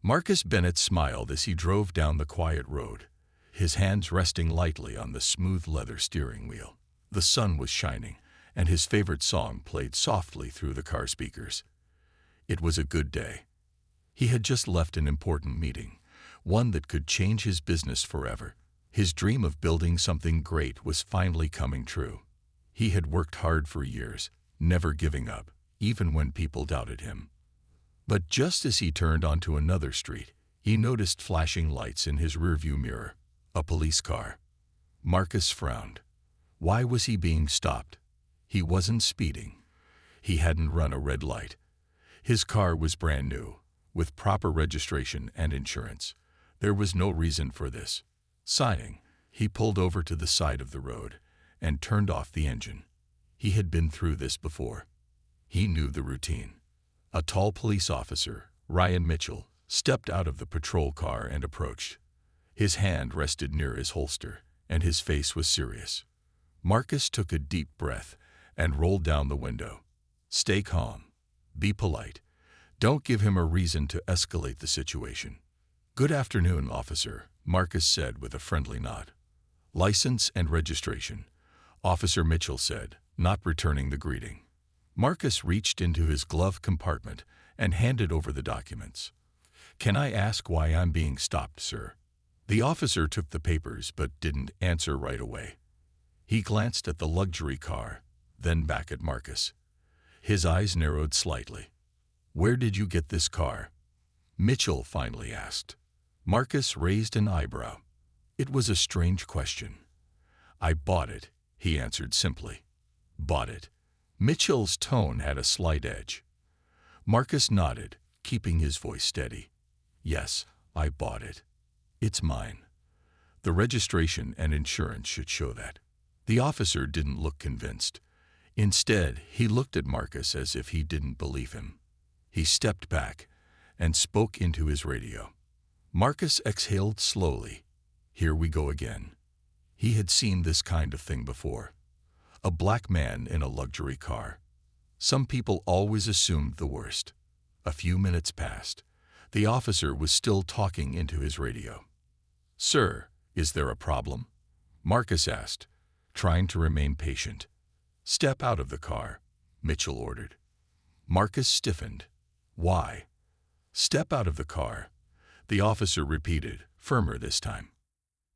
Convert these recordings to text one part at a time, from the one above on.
Marcus Bennett smiled as he drove down the quiet road, his hands resting lightly on the smooth leather steering wheel. The sun was shining, and his favorite song played softly through the car speakers. It was a good day. He had just left an important meeting, one that could change his business forever. His dream of building something great was finally coming true. He had worked hard for years, never giving up, even when people doubted him. But just as he turned onto another street, he noticed flashing lights in his rearview mirror. A police car. Marcus frowned. Why was he being stopped? He wasn't speeding. He hadn't run a red light. His car was brand new, with proper registration and insurance. There was no reason for this. Sighing, he pulled over to the side of the road and turned off the engine. He had been through this before. He knew the routine. A tall police officer, Ryan Mitchell, stepped out of the patrol car and approached. His hand rested near his holster, and his face was serious. Marcus took a deep breath and rolled down the window. Stay calm. Be polite. Don't give him a reason to escalate the situation. Good afternoon, officer, Marcus said with a friendly nod. License and registration, Officer Mitchell said, not returning the greeting. Marcus reached into his glove compartment and handed over the documents. Can I ask why I'm being stopped, sir? The officer took the papers but didn't answer right away. He glanced at the luxury car, then back at Marcus. His eyes narrowed slightly. Where did you get this car? Mitchell finally asked. Marcus raised an eyebrow. It was a strange question. I bought it, he answered simply. Bought it. Mitchell's tone had a slight edge. Marcus nodded, keeping his voice steady. Yes, I bought it. It's mine. The registration and insurance should show that. The officer didn't look convinced. Instead, he looked at Marcus as if he didn't believe him. He stepped back and spoke into his radio. Marcus exhaled slowly. Here we go again. He had seen this kind of thing before. A black man in a luxury car. Some people always assumed the worst. A few minutes passed. The officer was still talking into his radio. Sir, is there a problem? Marcus asked, trying to remain patient. Step out of the car, Mitchell ordered. Marcus stiffened. Why? Step out of the car, the officer repeated, firmer this time.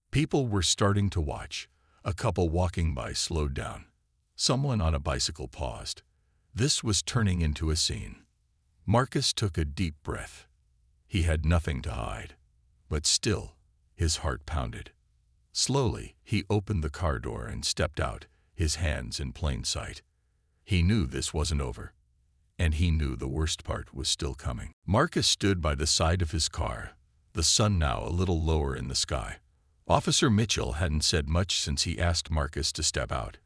People were starting to watch. A couple walking by slowed down. Someone on a bicycle paused. This was turning into a scene. Marcus took a deep breath. He had nothing to hide. But still, his heart pounded. Slowly, he opened the car door and stepped out, his hands in plain sight. He knew this wasn't over. And he knew the worst part was still coming. Marcus stood by the side of his car, the sun now a little lower in the sky. Officer Mitchell hadn't said much since he asked Marcus to step out.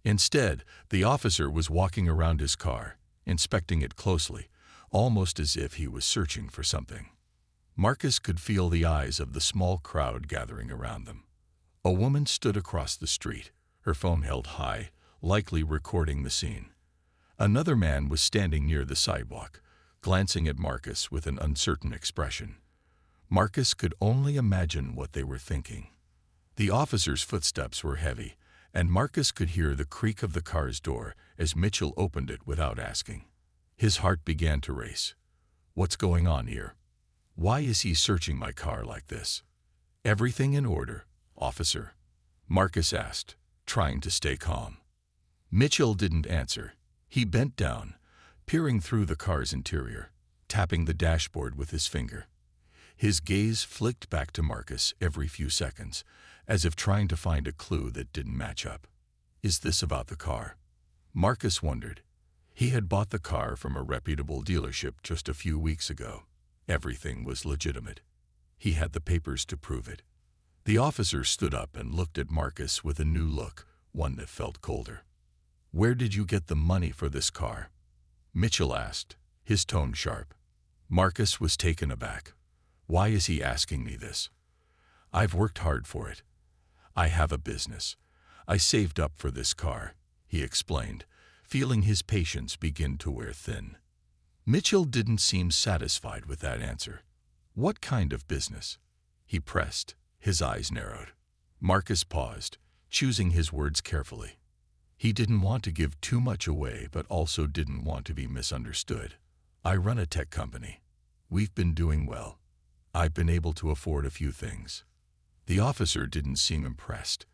Instead, the officer was walking around his car, inspecting it closely, almost as if he was searching for something. Marcus could feel the eyes of the small crowd gathering around them. A woman stood across the street, her phone held high, likely recording the scene. Another man was standing near the sidewalk, glancing at Marcus with an uncertain expression. Marcus could only imagine what they were thinking. The officer's footsteps were heavy, and Marcus could hear the creak of the car's door as Mitchell opened it without asking. His heart began to race. What's going on here? Why is he searching my car like this? Everything in order, officer? Marcus asked, trying to stay calm. Mitchell didn't answer. He bent down, peering through the car's interior, tapping the dashboard with his finger. His gaze flicked back to Marcus every few seconds, as if trying to find a clue that didn't match up. Is this about the car? Marcus wondered. He had bought the car from a reputable dealership just a few weeks ago. Everything was legitimate. He had the papers to prove it. The officer stood up and looked at Marcus with a new look, one that felt colder. Where did you get the money for this car? Mitchell asked, his tone sharp. Marcus was taken aback. Why is he asking me this? I've worked hard for it. I have a business. I saved up for this car, he explained, feeling his patience begin to wear thin. Mitchell didn't seem satisfied with that answer. What kind of business? He pressed. His eyes narrowed. Marcus paused, choosing his words carefully. He didn't want to give too much away, but also didn't want to be misunderstood. I run a tech company. We've been doing well. I've been able to afford a few things. The officer didn't seem impressed.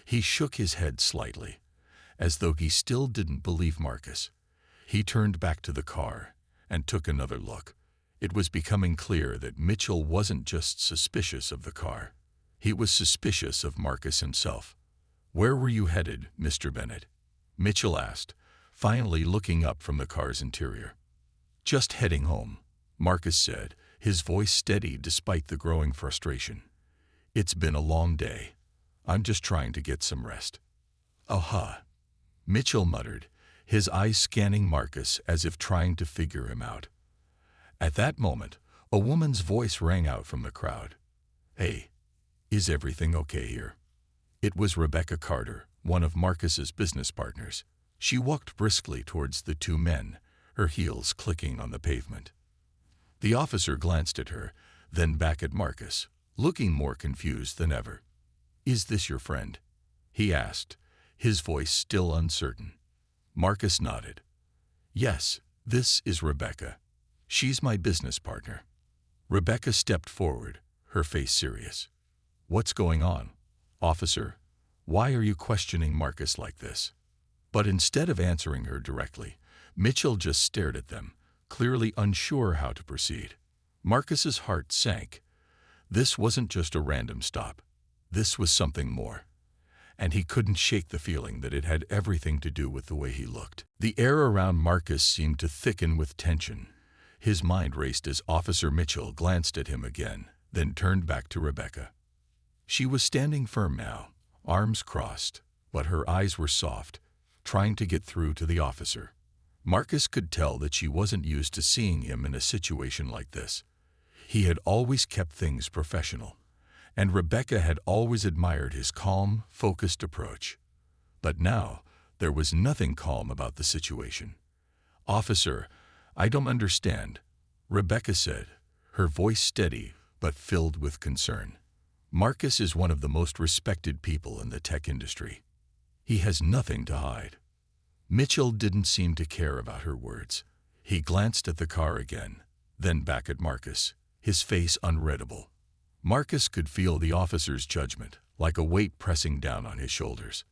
He shook his head slightly, as though he still didn't believe Marcus. He turned back to the car and took another look. It was becoming clear that Mitchell wasn't just suspicious of the car. He was suspicious of Marcus himself. "Where were you headed, Mr. Bennett?" Mitchell asked, finally looking up from the car's interior. "Just heading home," Marcus said, his voice steady despite the growing frustration. "It's been a long day. I'm just trying to get some rest." "Aha," Mitchell muttered, his eyes scanning Marcus as if trying to figure him out. At that moment, a woman's voice rang out from the crowd. "Hey, is everything okay here?" It was Rebecca Carter, one of Marcus's business partners. She walked briskly towards the two men, her heels clicking on the pavement. The officer glanced at her, then back at Marcus, looking more confused than ever. "Is this your friend?" he asked, his voice still uncertain. Marcus nodded. "Yes, this is Rebecca. She's my business partner." Rebecca stepped forward, her face serious. "What's going on, officer? Why are you questioning Marcus like this?" But instead of answering her directly, Mitchell just stared at them, clearly unsure how to proceed. Marcus's heart sank. This wasn't just a random stop. This was something more. And he couldn't shake the feeling that it had everything to do with the way he looked. The air around Marcus seemed to thicken with tension. His mind raced as Officer Mitchell glanced at him again, then turned back to Rebecca. She was standing firm now, arms crossed, but her eyes were soft, trying to get through to the officer. Marcus could tell that she wasn't used to seeing him in a situation like this. He had always kept things professional, and Rebecca had always admired his calm, focused approach. But now, there was nothing calm about the situation. "Officer, I don't understand," Rebecca said, her voice steady but filled with concern. "Marcus is one of the most respected people in the tech industry. He has nothing to hide." Mitchell didn't seem to care about her words. He glanced at the car again, then back at Marcus, his face unreadable. Marcus could feel the officer's judgment, like a weight pressing down on his shoulders.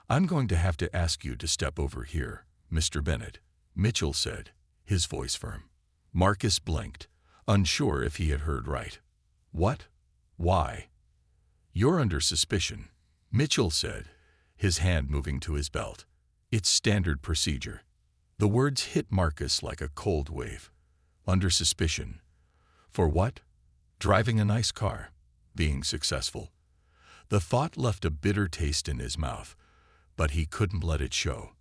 "I'm going to have to ask you to step over here, Mr. Bennett," Mitchell said, his voice firm. Marcus blinked, unsure if he had heard right. "What? Why?" "You're under suspicion," Mitchell said, his hand moving to his belt. "It's standard procedure." The words hit Marcus like a cold wave. Under suspicion. For what? Driving a nice car. Being successful. The thought left a bitter taste in his mouth, but he couldn't let it show.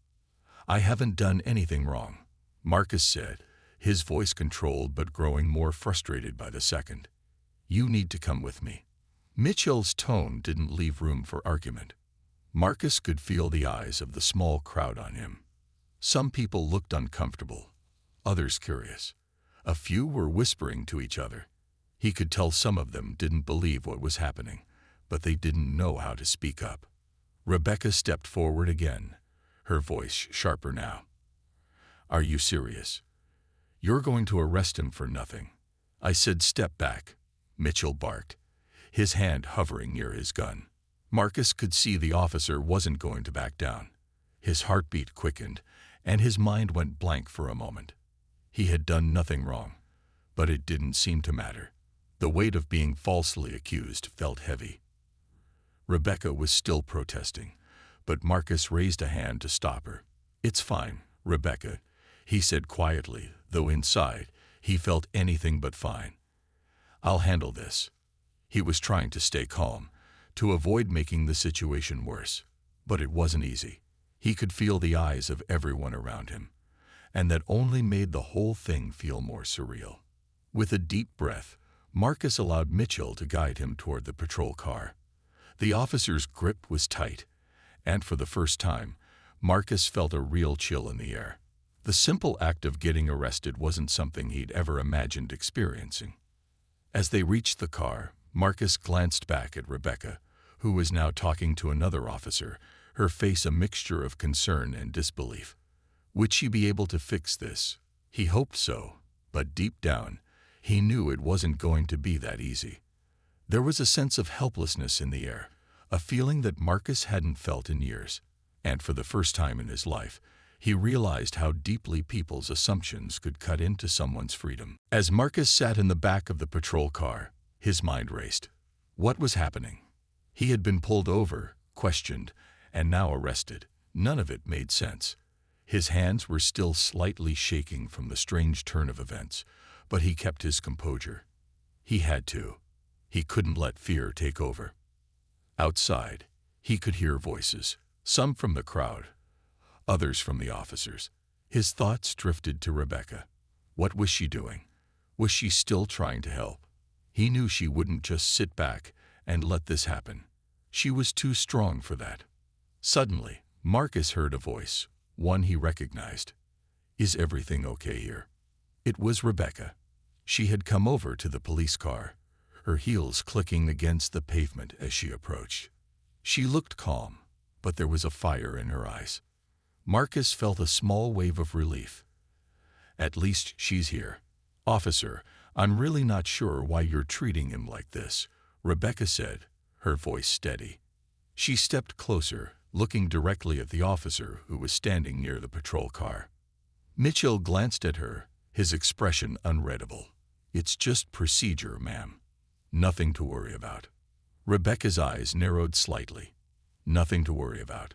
"I haven't done anything wrong," Marcus said, his voice controlled but growing more frustrated by the second. "You need to come with me." Mitchell's tone didn't leave room for argument. Marcus could feel the eyes of the small crowd on him. Some people looked uncomfortable, others curious. A few were whispering to each other. He could tell some of them didn't believe what was happening, but they didn't know how to speak up. Rebecca stepped forward again, her voice sharper now. "Are you serious? You're going to arrest him for nothing." "I said step back," Mitchell barked, his hand hovering near his gun. Marcus could see the officer wasn't going to back down. His heartbeat quickened, and his mind went blank for a moment. He had done nothing wrong, but it didn't seem to matter. The weight of being falsely accused felt heavy. Rebecca was still protesting, but Marcus raised a hand to stop her. "It's fine, Rebecca," he said quietly, though inside he felt anything but fine. "I'll handle this." He was trying to stay calm, to avoid making the situation worse, but it wasn't easy. He could feel the eyes of everyone around him, and that only made the whole thing feel more surreal. With a deep breath, Marcus allowed Mitchell to guide him toward the patrol car. The officer's grip was tight, and for the first time, Marcus felt a real chill in the air. The simple act of getting arrested wasn't something he'd ever imagined experiencing. As they reached the car, Marcus glanced back at Rebecca, who was now talking to another officer, her face a mixture of concern and disbelief. Would she be able to fix this? He hoped so, but deep down, he knew it wasn't going to be that easy. There was a sense of helplessness in the air, a feeling that Marcus hadn't felt in years, and for the first time in his life, he realized how deeply people's assumptions could cut into someone's freedom. As Marcus sat in the back of the patrol car, his mind raced. What was happening? He had been pulled over, questioned, and now arrested. None of it made sense. His hands were still slightly shaking from the strange turn of events, but he kept his composure. He had to. He couldn't let fear take over. Outside, he could hear voices, some from the crowd, others from the officers. His thoughts drifted to Rebecca. What was she doing? Was she still trying to help? He knew she wouldn't just sit back and let this happen. She was too strong for that. Suddenly, Marcus heard a voice, one he recognized. Is everything okay here? It was Rebecca. She had come over to the police car, her heels clicking against the pavement as she approached. She looked calm, but there was a fire in her eyes. Marcus felt a small wave of relief. At least she's here. Officer, I'm really not sure why you're treating him like this, Rebecca said, her voice steady. She stepped closer, looking directly at the officer who was standing near the patrol car. Mitchell glanced at her, his expression unreadable. It's just procedure, ma'am. Nothing to worry about. Rebecca's eyes narrowed slightly. Nothing to worry about.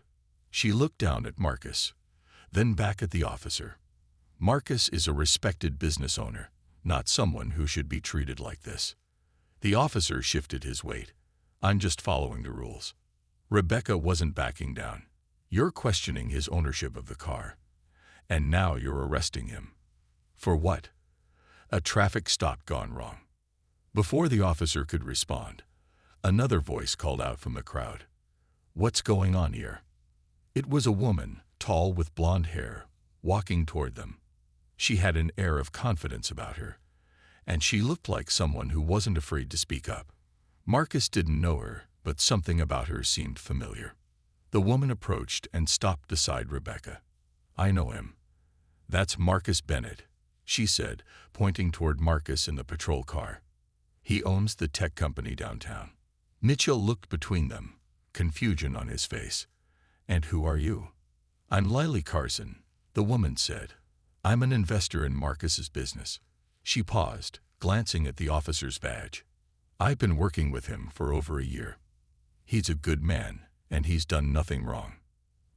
She looked down at Marcus, then back at the officer. Marcus is a respected business owner, not someone who should be treated like this. The officer shifted his weight. I'm just following the rules. Rebecca wasn't backing down. You're questioning his ownership of the car. And now you're arresting him. For what? A traffic stop gone wrong. Before the officer could respond, another voice called out from the crowd. What's going on here? It was a woman, tall with blonde hair, walking toward them. She had an air of confidence about her, and she looked like someone who wasn't afraid to speak up. Marcus didn't know her, but something about her seemed familiar. The woman approached and stopped beside Rebecca. I know him. That's Marcus Bennett, she said, pointing toward Marcus in the patrol car. He owns the tech company downtown. Mitchell looked between them, confusion on his face. And who are you? I'm Lily Carson, the woman said. I'm an investor in Marcus's business. She paused, glancing at the officer's badge. I've been working with him for over a year. He's a good man, and he's done nothing wrong.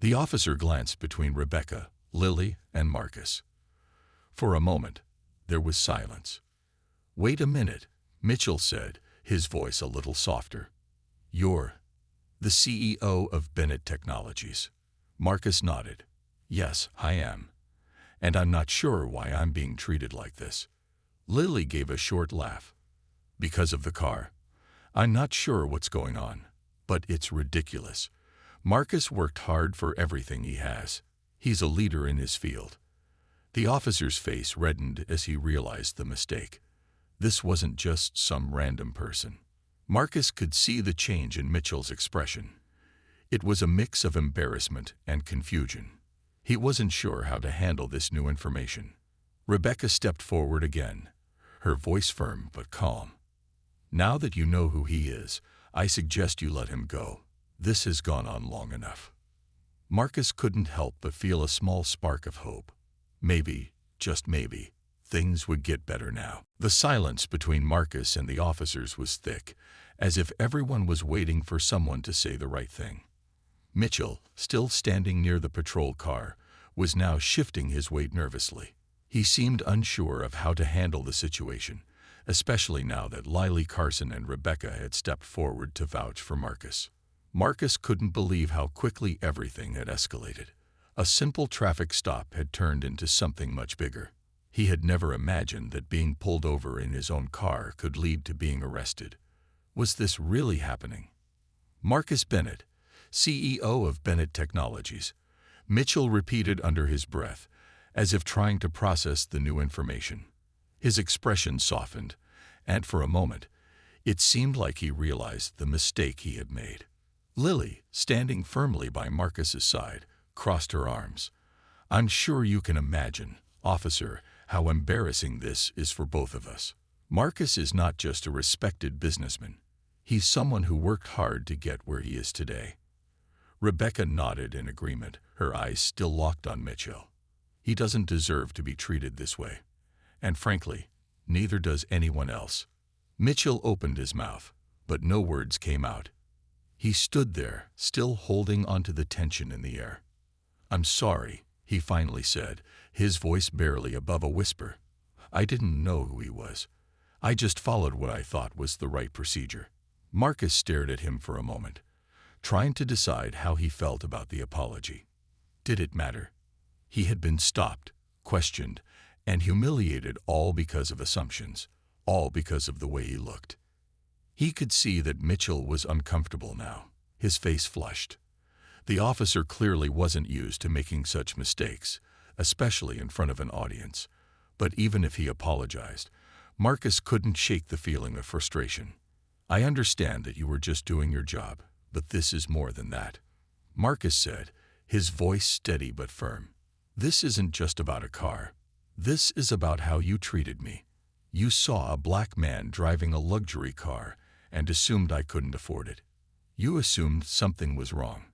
The officer glanced between Rebecca, Lily, and Marcus. For a moment, there was silence. Wait a minute, Mitchell said, his voice a little softer. You're the CEO of Bennett Technologies. Marcus nodded. Yes, I am. And I'm not sure why I'm being treated like this. Lily gave a short laugh. Because of the car. I'm not sure what's going on, but it's ridiculous. Marcus worked hard for everything he has. He's a leader in his field. The officer's face reddened as he realized the mistake. This wasn't just some random person. Marcus could see the change in Mitchell's expression. It was a mix of embarrassment and confusion. He wasn't sure how to handle this new information. Rebecca stepped forward again, her voice firm but calm. Now that you know who he is, I suggest you let him go. This has gone on long enough. Marcus couldn't help but feel a small spark of hope. Maybe, just maybe, things would get better now. The silence between Marcus and the officers was thick, as if everyone was waiting for someone to say the right thing. Mitchell, still standing near the patrol car, was now shifting his weight nervously. He seemed unsure of how to handle the situation, especially now that Lily Carson and Rebecca had stepped forward to vouch for Marcus. Marcus couldn't believe how quickly everything had escalated. A simple traffic stop had turned into something much bigger. He had never imagined that being pulled over in his own car could lead to being arrested. Was this really happening? Marcus Bennett, CEO of Bennett Technologies, Mitchell repeated under his breath, as if trying to process the new information. His expression softened, and for a moment, it seemed like he realized the mistake he had made. Lily, standing firmly by Marcus's side, crossed her arms. "I'm sure you can imagine, officer, how embarrassing this is for both of us. Marcus is not just a respected businessman. He's someone who worked hard to get where he is today." Rebecca nodded in agreement, her eyes still locked on Mitchell. "He doesn't deserve to be treated this way. And frankly, neither does anyone else." Mitchell opened his mouth, but no words came out. He stood there, still holding onto the tension in the air. "I'm sorry," he finally said, his voice barely above a whisper. "I didn't know who he was. I just followed what I thought was the right procedure." Marcus stared at him for a moment, trying to decide how he felt about the apology. Did it matter? He had been stopped, questioned, and humiliated, all because of assumptions, all because of the way he looked. He could see that Mitchell was uncomfortable now, his face flushed. The officer clearly wasn't used to making such mistakes, especially in front of an audience. But even if he apologized, Marcus couldn't shake the feeling of frustration. "I understand that you were just doing your job, but this is more than that," Marcus said, his voice steady but firm. "This isn't just about a car. This is about how you treated me. You saw a black man driving a luxury car and assumed I couldn't afford it. You assumed something was wrong."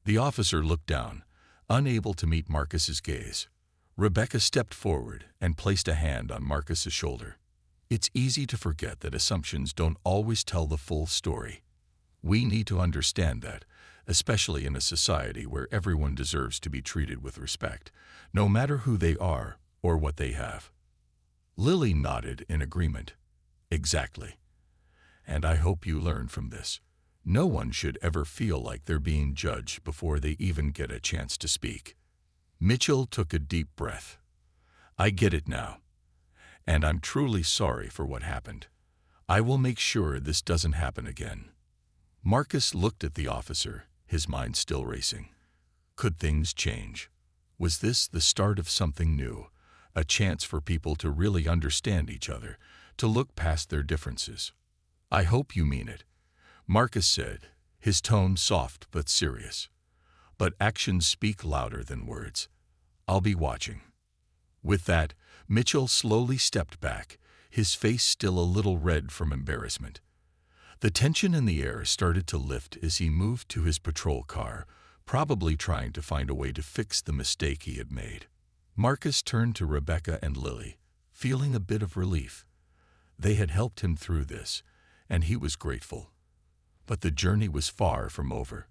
The officer looked down, unable to meet Marcus's gaze. Rebecca stepped forward and placed a hand on Marcus's shoulder. "It's easy to forget that assumptions don't always tell the full story. We need to understand that, especially in a society where everyone deserves to be treated with respect, no matter who they are or what they have." Lily nodded in agreement. "Exactly. And I hope you learn from this. No one should ever feel like they're being judged before they even get a chance to speak." Mitchell took a deep breath. "I get it now. And I'm truly sorry for what happened. I will make sure this doesn't happen again." Marcus looked at the officer, his mind still racing. Could things change? Was this the start of something new, a chance for people to really understand each other, to look past their differences? "I hope you mean it," Marcus said, his tone soft but serious. "But actions speak louder than words. I'll be watching." With that, Mitchell slowly stepped back, his face still a little red from embarrassment. The tension in the air started to lift as he moved to his patrol car, probably trying to find a way to fix the mistake he had made. Marcus turned to Rebecca and Lily, feeling a bit of relief. They had helped him through this, and he was grateful. But the journey was far from over.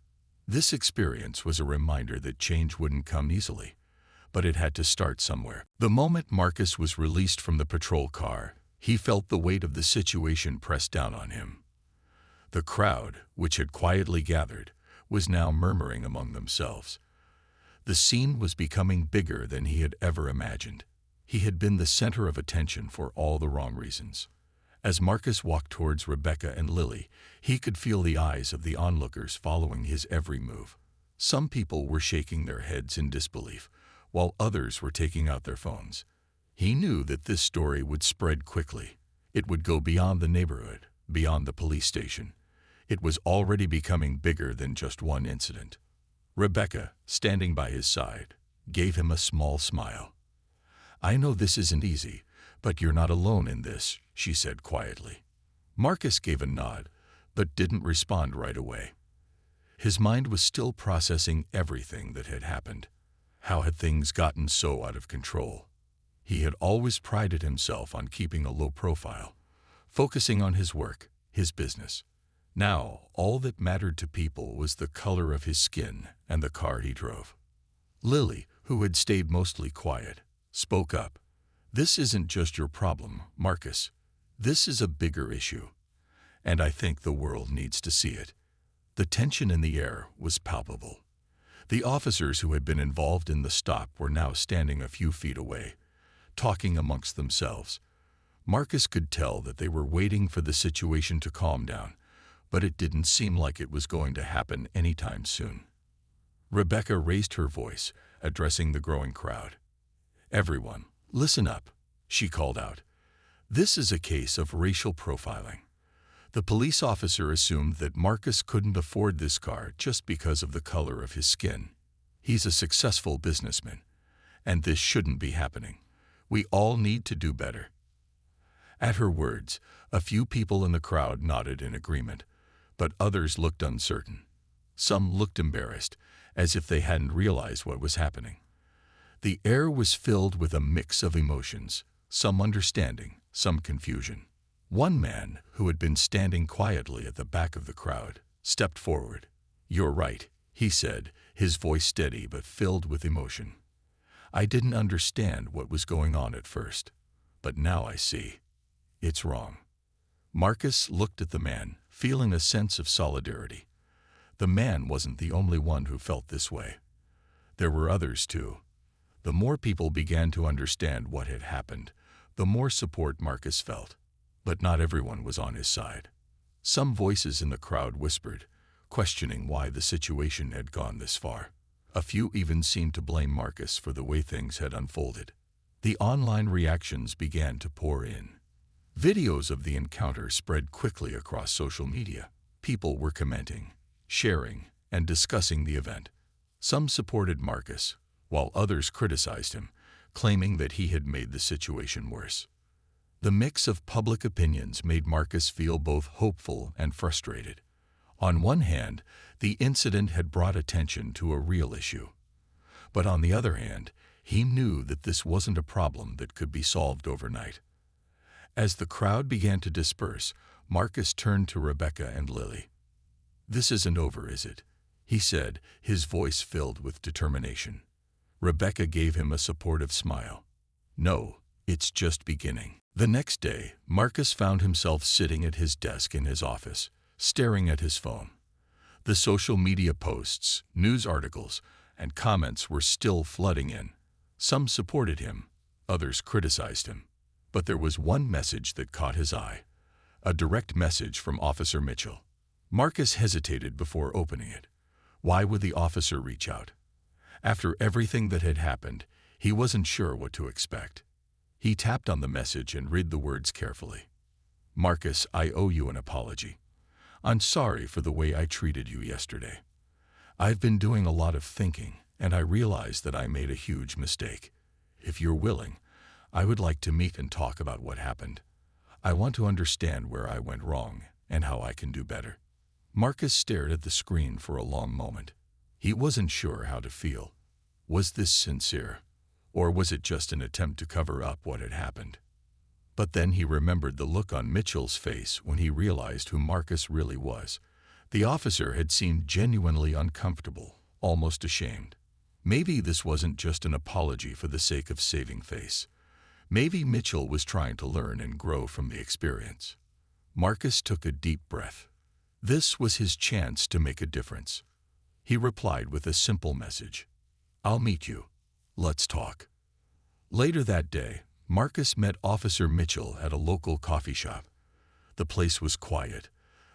This experience was a reminder that change wouldn't come easily, but it had to start somewhere. The moment Marcus was released from the patrol car, he felt the weight of the situation press down on him. The crowd, which had quietly gathered, was now murmuring among themselves. The scene was becoming bigger than he had ever imagined. He had been the center of attention for all the wrong reasons. As Marcus walked towards Rebecca and Lily, he could feel the eyes of the onlookers following his every move. Some people were shaking their heads in disbelief, while others were taking out their phones. He knew that this story would spread quickly. It would go beyond the neighborhood, beyond the police station. It was already becoming bigger than just one incident. Rebecca, standing by his side, gave him a small smile. "I know this isn't easy, but you're not alone in this," she said quietly. Marcus gave a nod, but didn't respond right away. His mind was still processing everything that had happened. How had things gotten so out of control? He had always prided himself on keeping a low profile, focusing on his work, his business. Now, all that mattered to people was the color of his skin and the car he drove. Lily, who had stayed mostly quiet, spoke up. "This isn't just your problem, Marcus. This is a bigger issue, and I think the world needs to see it." The tension in the air was palpable. The officers who had been involved in the stop were now standing a few feet away, talking amongst themselves. Marcus could tell that they were waiting for the situation to calm down, but it didn't seem like it was going to happen anytime soon. Rebecca raised her voice, addressing the growing crowd. "Everyone, listen up," she called out. This is a case of racial profiling. The police officer assumed that Marcus couldn't afford this car just because of the color of his skin. He's a successful businessman, and this shouldn't be happening. We all need to do better. At her words, a few people in the crowd nodded in agreement, but others looked uncertain. Some looked embarrassed, as if they hadn't realized what was happening. The air was filled with a mix of emotions, some understanding, some confusion. One man, who had been standing quietly at the back of the crowd, stepped forward. "You're right," he said, his voice steady but filled with emotion. "I didn't understand what was going on at first, but now I see. It's wrong." Marcus looked at the man, feeling a sense of solidarity. The man wasn't the only one who felt this way. There were others too. The more people began to understand what had happened, the more support Marcus felt. But not everyone was on his side. Some voices in the crowd whispered, questioning why the situation had gone this far. A few even seemed to blame Marcus for the way things had unfolded. The online reactions began to pour in. Videos of the encounter spread quickly across social media. People were commenting, sharing, and discussing the event. Some supported Marcus, while others criticized him, claiming that he had made the situation worse. The mix of public opinions made Marcus feel both hopeful and frustrated. On one hand, the incident had brought attention to a real issue. But on the other hand, he knew that this wasn't a problem that could be solved overnight. As the crowd began to disperse, Marcus turned to Rebecca and Lily. "This isn't over, is it?" he said, his voice filled with determination. Rebecca gave him a supportive smile. "No, it's just beginning." The next day, Marcus found himself sitting at his desk in his office, staring at his phone. The social media posts, news articles, and comments were still flooding in. Some supported him, others criticized him. But there was one message that caught his eye, a direct message from Officer Mitchell. Marcus hesitated before opening it. Why would the officer reach out? After everything that had happened, he wasn't sure what to expect. He tapped on the message and read the words carefully. "Marcus, I owe you an apology. I'm sorry for the way I treated you yesterday. I've been doing a lot of thinking, and I realize that I made a huge mistake. If you're willing, I would like to meet and talk about what happened. I want to understand where I went wrong and how I can do better." Marcus stared at the screen for a long moment. He wasn't sure how to feel. Was this sincere, or was it just an attempt to cover up what had happened? But then he remembered the look on Mitchell's face when he realized who Marcus really was. The officer had seemed genuinely uncomfortable, almost ashamed. Maybe this wasn't just an apology for the sake of saving face. Maybe Mitchell was trying to learn and grow from the experience. Marcus took a deep breath. This was his chance to make a difference. He replied with a simple message. "I'll meet you. Let's talk." Later that day, Marcus met Officer Mitchell at a local coffee shop. The place was quiet,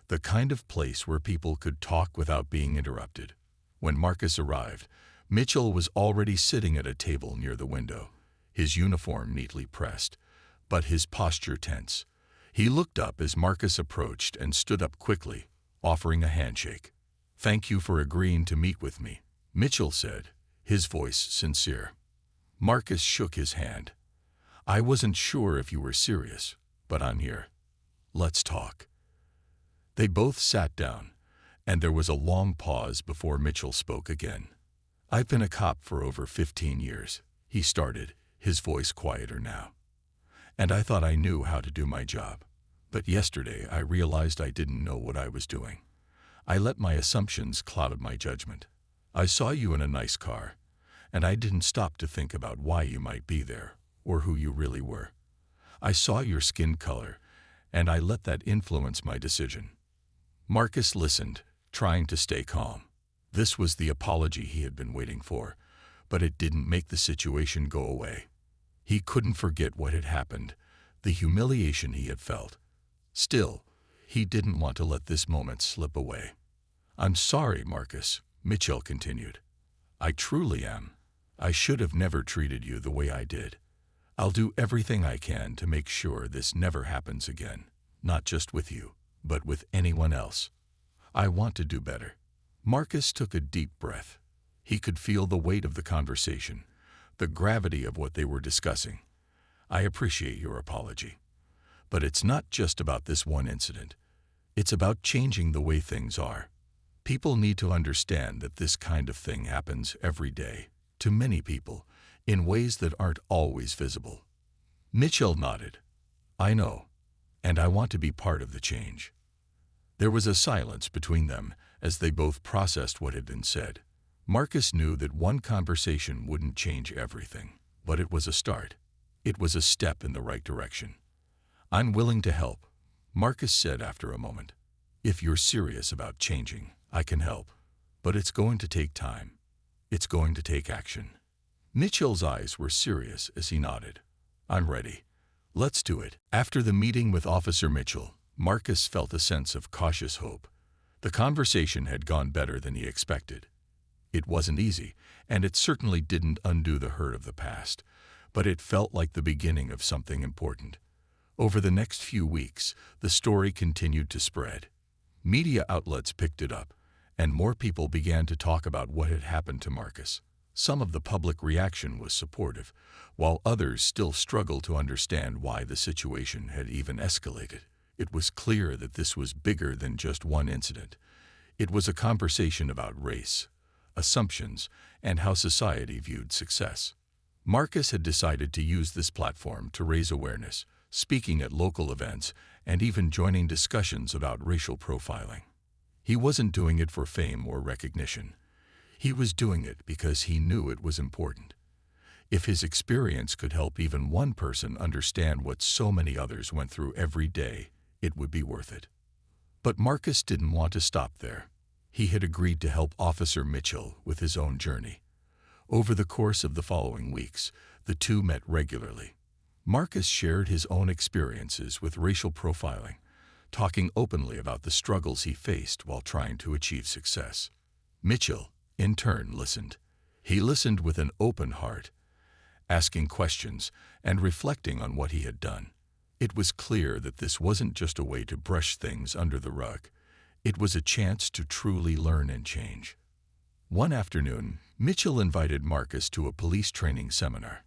the kind of place where people could talk without being interrupted. When Marcus arrived, Mitchell was already sitting at a table near the window, his uniform neatly pressed, but his posture tense. He looked up as Marcus approached and stood up quickly, offering a handshake. "Thank you for agreeing to meet with me," Mitchell said, his voice sincere. Marcus shook his hand. "I wasn't sure if you were serious, but I'm here. Let's talk." They both sat down, and there was a long pause before Mitchell spoke again. "I've been a cop for over 15 years, he started, his voice quieter now. "And I thought I knew how to do my job. But yesterday I realized I didn't know what I was doing. I let my assumptions cloud my judgment. I saw you in a nice car, and I didn't stop to think about why you might be there, or who you really were. I saw your skin color, and I let that influence my decision." Marcus listened, trying to stay calm. This was the apology he had been waiting for, but it didn't make the situation go away. He couldn't forget what had happened, the humiliation he had felt. Still, he didn't want to let this moment slip away. "I'm sorry, Marcus," Mitchell continued. "I truly am. I should have never treated you the way I did. I'll do everything I can to make sure this never happens again, not just with you, but with anyone else. I want to do better." Marcus took a deep breath. He could feel the weight of the conversation, the gravity of what they were discussing. "I appreciate your apology. But it's not just about this one incident. It's about changing the way things are. People need to understand that this kind of thing happens every day, to many people, in ways that aren't always visible." Mitchell nodded. "I know, and I want to be part of the change." There was a silence between them as they both processed what had been said. Marcus knew that one conversation wouldn't change everything, but it was a start. It was a step in the right direction. "I'm willing to help," Marcus said after a moment. "If you're serious about changing, I can help. But it's going to take time. It's going to take action." Mitchell's eyes were serious as he nodded. "I'm ready. Let's do it." After the meeting with Officer Mitchell, Marcus felt a sense of cautious hope. The conversation had gone better than he expected. It wasn't easy, and it certainly didn't undo the hurt of the past, but it felt like the beginning of something important. Over the next few weeks, the story continued to spread. Media outlets picked it up, and more people began to talk about what had happened to Marcus. Some of the public reaction was supportive, while others still struggled to understand why the situation had even escalated. It was clear that this was bigger than just one incident. It was a conversation about race, assumptions, and how society viewed success. Marcus had decided to use this platform to raise awareness, speaking at local events, and even joining discussions about racial profiling. He wasn't doing it for fame or recognition. He was doing it because he knew it was important. If his experience could help even one person understand what so many others went through every day, it would be worth it. But Marcus didn't want to stop there. He had agreed to help Officer Mitchell with his own journey. Over the course of the following weeks, the two met regularly. Marcus shared his own experiences with racial profiling, talking openly about the struggles he faced while trying to achieve success. Mitchell, in turn, listened. He listened with an open heart, asking questions and reflecting on what he had done. It was clear that this wasn't just a way to brush things under the rug. It was a chance to truly learn and change. One afternoon, Mitchell invited Marcus to a police training seminar.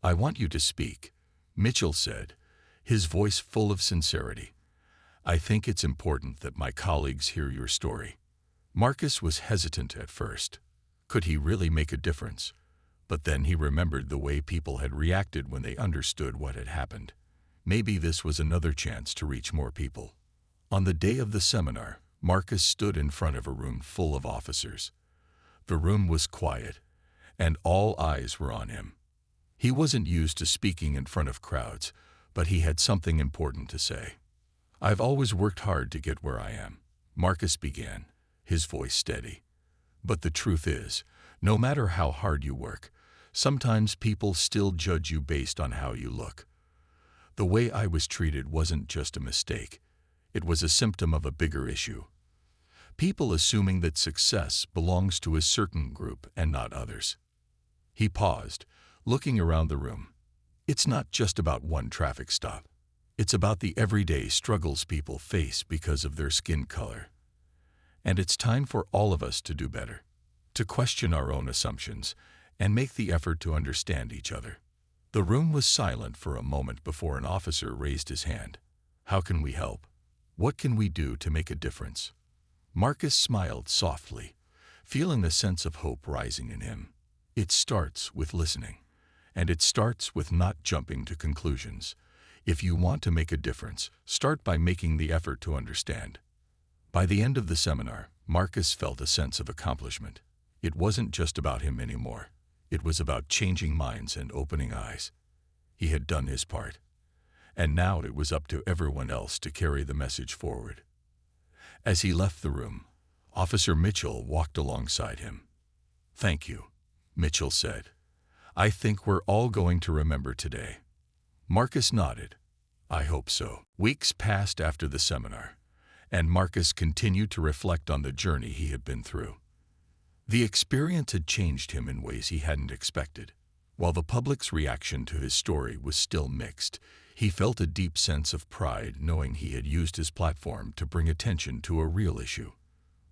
"I want you to speak," Mitchell said, his voice full of sincerity. "I think it's important that my colleagues hear your story." Marcus was hesitant at first. Could he really make a difference? But then he remembered the way people had reacted when they understood what had happened. Maybe this was another chance to reach more people. On the day of the seminar, Marcus stood in front of a room full of officers. The room was quiet, and all eyes were on him. He wasn't used to speaking in front of crowds, but he had something important to say. "I've always worked hard to get where I am," Marcus began, his voice steady. "But the truth is, no matter how hard you work, sometimes people still judge you based on how you look. The way I was treated wasn't just a mistake. It was a symptom of a bigger issue. People assuming that success belongs to a certain group and not others." He paused, looking around the room. "It's not just about one traffic stop. It's about the everyday struggles people face because of their skin color. And it's time for all of us to do better, to question our own assumptions, and make the effort to understand each other." The room was silent for a moment before an officer raised his hand. "How can we help? What can we do to make a difference?" Marcus smiled softly, feeling a sense of hope rising in him. It starts with listening, and it starts with not jumping to conclusions. If you want to make a difference, start by making the effort to understand. By the end of the seminar, Marcus felt a sense of accomplishment. It wasn't just about him anymore. It was about changing minds and opening eyes. He had done his part, and now it was up to everyone else to carry the message forward. As he left the room, Officer Mitchell walked alongside him. "Thank you," Mitchell said. "I think we're all going to remember today." Marcus nodded. "I hope so." Weeks passed after the seminar, and Marcus continued to reflect on the journey he had been through. The experience had changed him in ways he hadn't expected. While the public's reaction to his story was still mixed, he felt a deep sense of pride knowing he had used his platform to bring attention to a real issue.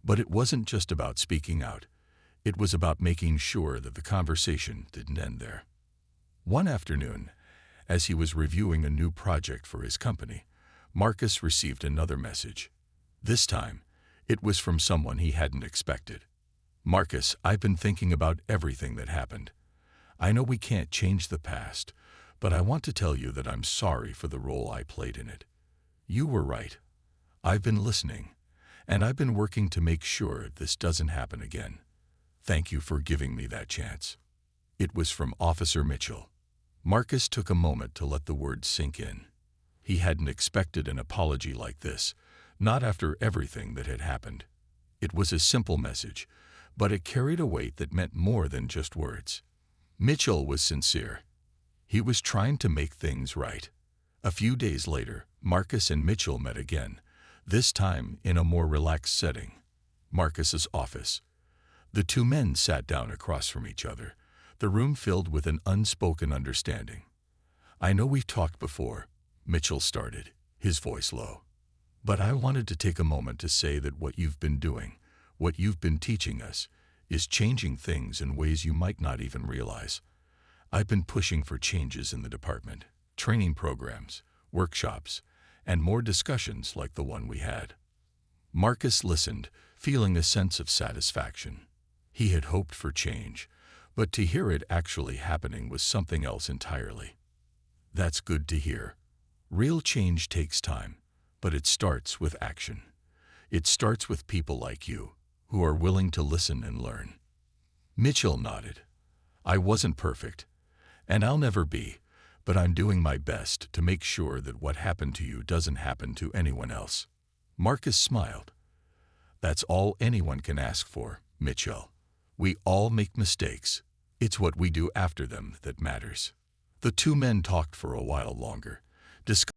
But it wasn't just about speaking out. It was about making sure that the conversation didn't end there. One afternoon, as he was reviewing a new project for his company, Marcus received another message. This time, it was from someone he hadn't expected. "Marcus, I've been thinking about everything that happened. I know we can't change the past, but I want to tell you that I'm sorry for the role I played in it. You were right. I've been listening, and I've been working to make sure this doesn't happen again. Thank you for giving me that chance." It was from Officer Mitchell. Marcus took a moment to let the words sink in. He hadn't expected an apology like this, not after everything that had happened. It was a simple message, but it carried a weight that meant more than just words. Mitchell was sincere. He was trying to make things right. A few days later, Marcus and Mitchell met again, this time in a more relaxed setting, Marcus's office. The two men sat down across from each other, the room filled with an unspoken understanding. "I know we've talked before," Mitchell started, his voice low. "But I wanted to take a moment to say that what you've been doing, what you've been teaching us, is changing things in ways you might not even realize. I've been pushing for changes in the department, training programs, workshops, and more discussions like the one we had." Marcus listened, feeling a sense of satisfaction. He had hoped for change, but to hear it actually happening was something else entirely. "That's good to hear. Real change takes time, but it starts with action. It starts with people like you, who are willing to listen and learn." Mitchell nodded. "I wasn't perfect, and I'll never be, but I'm doing my best to make sure that what happened to you doesn't happen to anyone else." Marcus smiled. "That's all anyone can ask for, Mitchell. We all make mistakes. It's what we do after them that matters." The two men talked for a while longer, discussing